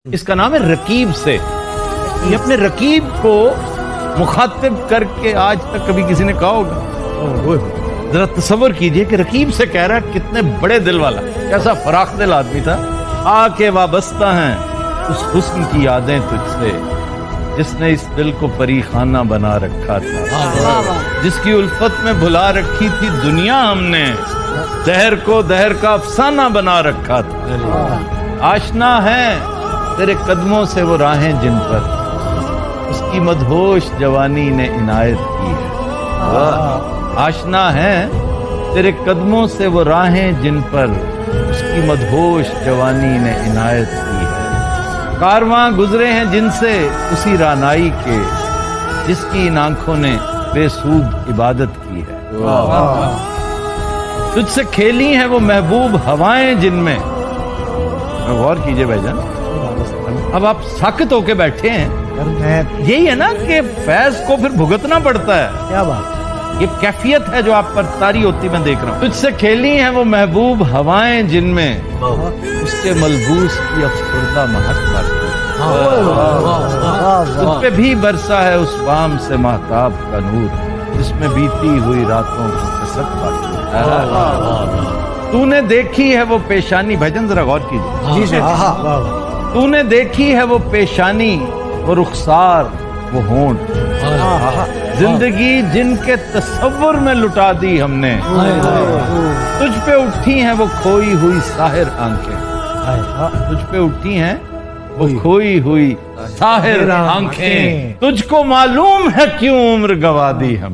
اس کا نام ہے رقیب سے. یہ اپنے رقیب کو مخاطب کر کے آج تک کبھی کسی نے کہا ہوگا؟ ذرا تصور کیجئے کہ رقیب سے کہہ رہا ہے، کتنے بڑے دل والا، کیسا فراخ دل آدمی تھا. آ کے وابستہ ہیں اس حسن کی یادیں تجھ سے جس نے اس دل کو پری خانہ بنا رکھا تھا، جس کی الفت میں بھلا رکھی تھی دنیا ہم نے، دہر کو دہر کا افسانہ بنا رکھا تھا. آشنا ہے تیرے قدموں سے وہ راہیں جن پر اس کی مدہوش جوانی نے عنایت کی ہے. آشنا ہے تیرے قدموں سے وہ راہیں جن پر اس کی مدہوش جوانی نے عنایت کی ہے. کارواں گزرے ہیں جن سے اسی رانائی کے جس کی ان آنکھوں نے بے سود عبادت کی ہے. تجھ سے کھیلی ہیں وہ محبوب ہوائیں جن میں. غور کیجئے بھائی جان، اب آپ ساکت ہو کے بیٹھے ہیں، یہی ہے نا کہ فیض کو پھر بھگتنا پڑتا ہے. کیا بات، یہ کیفیت ہے جو آپ پر طاری ہوتی میں دیکھ رہا ہوں. تجھ سے کھیلی ہیں وہ محبوب ہوائیں جن میں اس کے ملبوس کی افسردہ مہک باقی. تجھ پہ بھی برسا ہے اس بام سے مہتاب کا نور جس میں بیتی ہوئی راتوں کی کسک باقی. تو نے دیکھی ہے وہ پیشانی، بھجن ذرا غور کیجیے، تو نے دیکھی ہے وہ پیشانی، وہ رخسار، وہ ہونٹ، زندگی جن کے تصور میں لٹا دی ہم نے. تجھ پہ اٹھی ہیں وہ کھوئی ہوئی ساحر آنکھیں، تجھ پہ اٹھی ہیں وہ کھوئی ہوئی ساحر آنکھیں. تجھ کو معلوم ہے کیوں عمر گوا دی ہم.